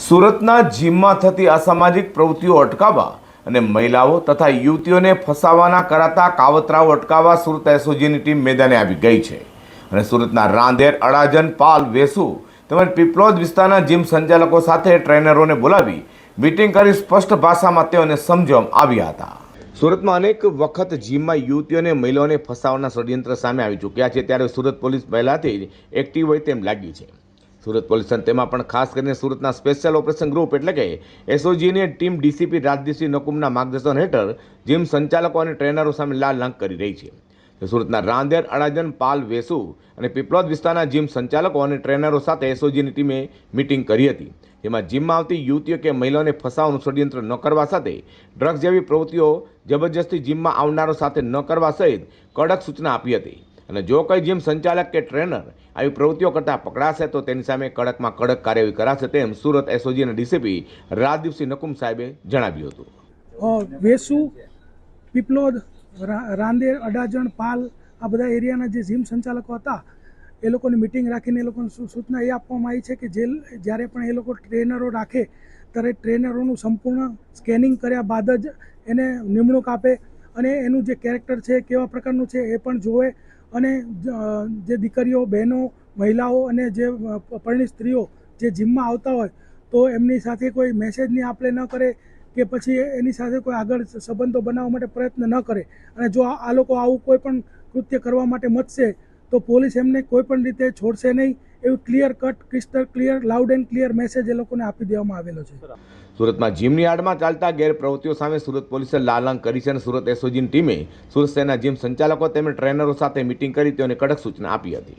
સુરતના જીમમાં થતી અસામાજિક પ્રવૃત્તિઓ અટકાવવા અને મહિલાઓ તથા યુવતીઓને ફસાવાના કરાતા કાવતરાઓ અટકાવવા સુરત એસઓજીની ટીમ મેદાને આવી ગઈ છે અને સુરતના રાંદેર, અડાજણ, પાલ, વેસુ તેમજ પીપલોદ વિસ્તારના જીમ સંચાલકો સાથે ટ્રેનરોને બોલાવી મીટિંગ કરી સ્પષ્ટ ભાષામાં તેઓને સમજાવવામાં આવ્યા હતા. સુરતમાં અનેક વખત જીમમાં યુવતીઓને મહિલાઓને ફસાવાના ષડયંત્ર સામે આવી ચૂક્યા છે, ત્યારે સુરત પોલીસ પહેલાથી જ એક્ટિવ હોય તેમ લાગી છે. સુરત પોલીસ તેમાં પણ ખાસ કરીને સુરતના સ્પેશિયલ ઓપરેશન ગ્રુપ એટલે કે એસઓજીની ટીમ ડીસીપી રાજદીપસિંહ નકુમના માર્ગદર્શન હેઠળ જીમ સંચાલકો અને ટ્રેનરો સામે લાલ લાંક કરી રહી છે. સુરતના રાંદેર, અડાજણ, પાલ, વેસુ અને પીપલોદ વિસ્તારના જીમ સંચાલકો અને ટ્રેનરો સાથે એસઓજીની ટીમે મીટિંગ કરી હતી, જેમાં જીમમાં આવતી યુવતીઓ કે મહિલાઓને ફસાવાનું ષડયંત્ર ન કરવા સાથે ડ્રગ્સ જેવી પ્રવૃત્તિઓ જબરજસ્તી જીમમાં આવનારો સાથે ન કરવા સહિત કડક સૂચના આપી હતી અને જો કોઈ જીમ સંચાલક કે ટ્રેનર આવી પ્રવૃત્તિઓ કરતા પકડાશે તો તેની સામે કડકમાં કડક કાર્યવાહી કરાશે તેમ સુરત એસઓજીના ડીસીપી રાજદીપસિંહ નકુમ સાહેબે જણાવ્યું હતું. વેસુ, પીપલોદ, રાંદેર, અડાજણ, પાલ આ બધા એરિયાના જે જીમ સંચાલકો હતા એ લોકોની મિટિંગ રાખીને એ લોકોને સૂચના એ આપવામાં આવી છે કે જ્યારે પણ એ લોકો ટ્રેનરો રાખે ત્યારે ટ્રેનરોનું સંપૂર્ણ સ્કેનિંગ કર્યા બાદ જ એને નિમણૂક આપે અને એનું જે કેરેક્ટર છે કેવા પ્રકારનું છે એ પણ જોવે અને જે દીકરીઓ, બહેનો, મહિલાઓ અને જે પરણિત સ્ત્રીઓ જે જીમમાં આવતા હોય તો એમની સાથે કોઈ મેસેજની આપલે ન કરે કે પછી એની સાથે કોઈ આગળ સંબંધો બનાવવા માટે પ્રયત્ન ન કરે અને જો આ લોકો આવું કોઈ પણ કૃત્ય કરવા માટે મથશે તો પોલીસ એમને કોઈ પણ રીતે છોડશે નહીં, એવું clear cut, crystal clear, loud and clear message એ લોકોને આપી દેવામાં આવેલો છે. સુરતમાં જીમની આડમાં ચાલતા ગેરપ્રવૃત્તિઓ સામે સુરત પોલીસે લાલ આંક કરી છે અને સુરત એસઓજીની ટીમે સુરત શહેરના જીમ સંચાલકો તેમજ ટ્રેનરો સાથે મીટિંગ કરી તેઓને કડક સૂચના આપી હતી.